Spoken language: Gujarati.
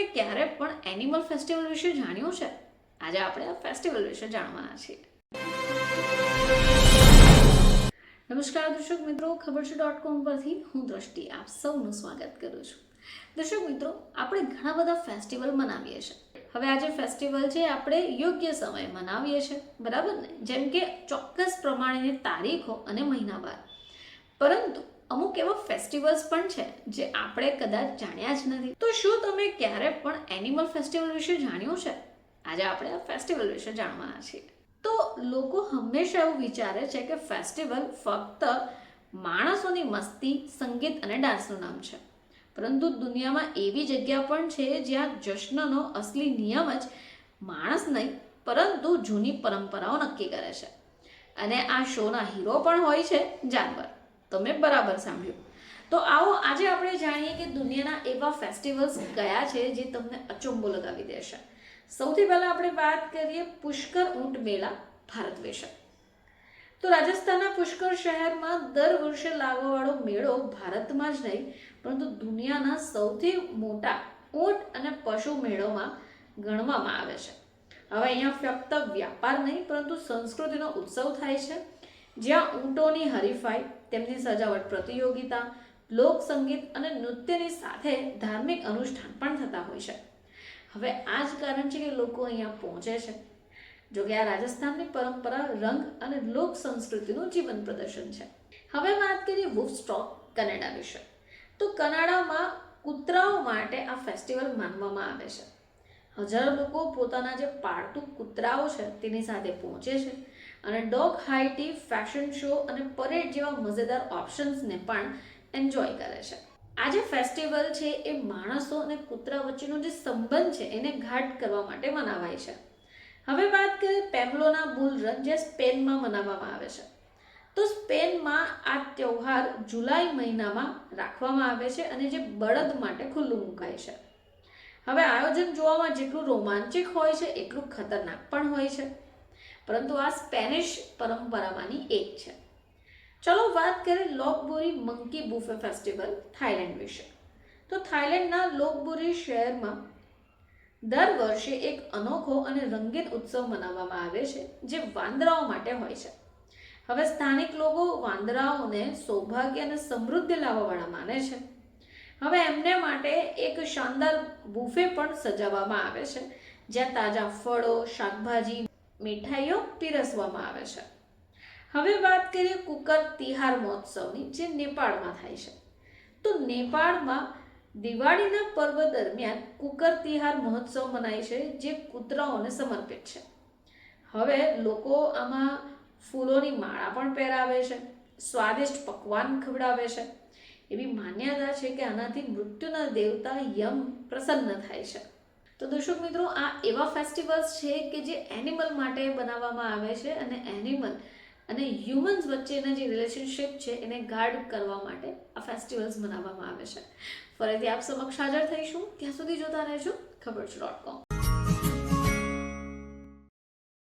તમે ક્યારે પણ એનિમલ ફેસ્ટિવલ વિશે જાણ્યું છે? આજે આપણે આ ફેસ્ટિવલ વિશે જાણવાના છીએ. નમસ્કાર દર્શક મિત્રો, ખબર છે .com પરથી હું દ્રષ્ટિ આપ સૌનું સ્વાગત કરું છું. દર્શક મિત્રો, આપણે ઘણા બધા ફેસ્ટિવલ મનાવીએ છીએ. હવે આ જે ફેસ્ટિવલ છે આપણે યોગ્ય સમયે મનાવીએ છીએ, બરાબર ને? જેમ કે ચોક્કસ પ્રમાણેની તારીખો અને મહિના બાદ. પરંતુ અમુક એવા ફેસ્ટિવલ્સ પણ છે જે આપણે કદાચ જાણ્યા જ નથી. તો શું તમે ક્યારે પણ એનિમલ ફેસ્ટિવલ વિશે જાણ્યું છે? આજે આપણે આ ફેસ્ટિવલ વિશે જાણવાના છીએ. તો લોકો હંમેશા એવું વિચારે છે કે ફેસ્ટિવલ ફક્ત માણસોની મસ્તી, સંગીત અને ડાન્સનું નામ છે. પરંતુ દુનિયામાં એવી જગ્યા પણ છે જ્યાં જશ્નનો અસલી નિયમ જ માણસ નહીં પરંતુ જૂની પરંપરાઓ નક્કી કરે છે. અને આ શોના હીરો પણ હોય છે જાનવર. તમે બરાબર સાંભળ્યું. તો આવો આજે આપણે જાણીએ કે દુનિયાના એવા ફેસ્ટિવલ્સ કયા છે જે તમને અચંબો લગાવી દેશે. સૌથી પહેલા આપણે વાત કરીએ પુષ્કર ઊંટ મેળા ભારત વિશે. તો રાજસ્થાનના પુષ્કર શહેરમાં દર વર્ષે લાગવાવાળો મેળો ભારતમાં જ નહીં પરંતુ દુનિયાના સૌથી મોટા ઊંટ અને પશુ મેળોમાં ગણવામાં આવે છે. હવે અહીંયા ફક્ત વ્યાપાર નહીં પરંતુ સંસ્કૃતિનો ઉત્સવ થાય છે, જ્યાં ઊંટોની હરીફાઈ, તેમની સજાવટ પ્રતિયોગિતા, લોકસંગીત અને નૃત્યની સાથે ધાર્મિક અનુષ્ઠાન પણ થતા હોય છે. હવે આ જ કારણ છે કે લોકો અહીંયા પહોંચે છે. જો કે આ રાજસ્થાનની પરંપરા, રંગ અને લોક સંસ્કૃતિનું જીવન પ્રદર્શન છે. હવે વાત કરીએ વુડસ્ટોક કનાડા વિશે. તો કનાડામાં કૂતરાઓ માટે આ ફેસ્ટિવલ માનવામાં આવે છે. હજારો લોકો પોતાના જે પાળતુ કૂતરાઓ છે તેની સાથે પહોંચે છે અને ડોગ હાઈટી, ફેશન શો અને પરેડ જેવા મજેદાર ઓપ્શન્સને પણ એન્જોય કરે છે. આ જે ફેસ્ટિવલ છે એ માણસો અને કૂતરા વચ્ચેનો જે સંબંધ છે એને ગાઢ કરવા માટે મનાવાય છે. હવે વાત કરીએ પેમ્પ્લોના બુલ રન, જે સ્પેનમાં મનાવવામાં આવે છે. તો સ્પેનમાં આ તહેવાર જુલાઈ મહિનામાં રાખવામાં આવે છે અને જે બળદ માટે ખુલ્લું મુકાય છે. હવે આયોજન જોવામાં જેટલું રોમાંચક હોય છે એટલું ખતરનાક પણ હોય છે, પરંતુ આ સ્પેનિશ પરંપરામાંની એક છે. ચલો વાત કરીએ લોકબુરી મંકી બુફે ફેસ્ટિવલ થાઈલેન્ડ વિશે. તો થાઈલેન્ડના લોકબુરી શહેરમાં દર વર્ષે એક અનોખો અને રંગીન ઉત્સવ મનાવવામાં આવે છે જે વાંદરાઓ માટે હોય છે. હવે સ્થાનિક લોકો વાંદરાઓને સૌભાગ્ય અને સમૃદ્ધિ લાવવાવાળા માને છે. હવે એમને માટે એક શાનદાર બુફે પણ સજાવવામાં આવે છે, જ્યાં તાજા ફળો, શાકભાજી, મીઠાઈઓ પીરસવામાં આવે છે. હવે વાત કરીએ કુકર તિહાર મહોત્સવની, જે નેપાળમાં થાય છે. તો નેપાળમાં દિવાળીના પર્વ દરમિયાન કુકર તિહાર મહોત્સવ મનાય છે, જે કૂતરાઓને સમર્પિત છે. હવે લોકો આમાં ફૂલોની માળા પણ પહેરાવે છે, સ્વાદિષ્ટ પકવાન ખવડાવે છે. એવી માન્યતા છે કે આનાથી મૃત્યુના દેવતા યમ પ્રસન્ન થાય છે. તો દર્શક મિત્રો, આ એવા ફેસ્ટિવલ્સ છે કે જે એનિમલ માટે બનાવવામાં આવે છે અને એનિમલ અને હ્યુમન્સ વચ્ચેના જે રિલેશનશિપ છે એને ગાઢ કરવા માટે આ ફેસ્ટિવલ્સ મનાવવામાં આવે છે. ફરીથી આપ સમક્ષ હાજર થઈશું. ત્યાં સુધી જોતા રહેજો ખબર છે .com.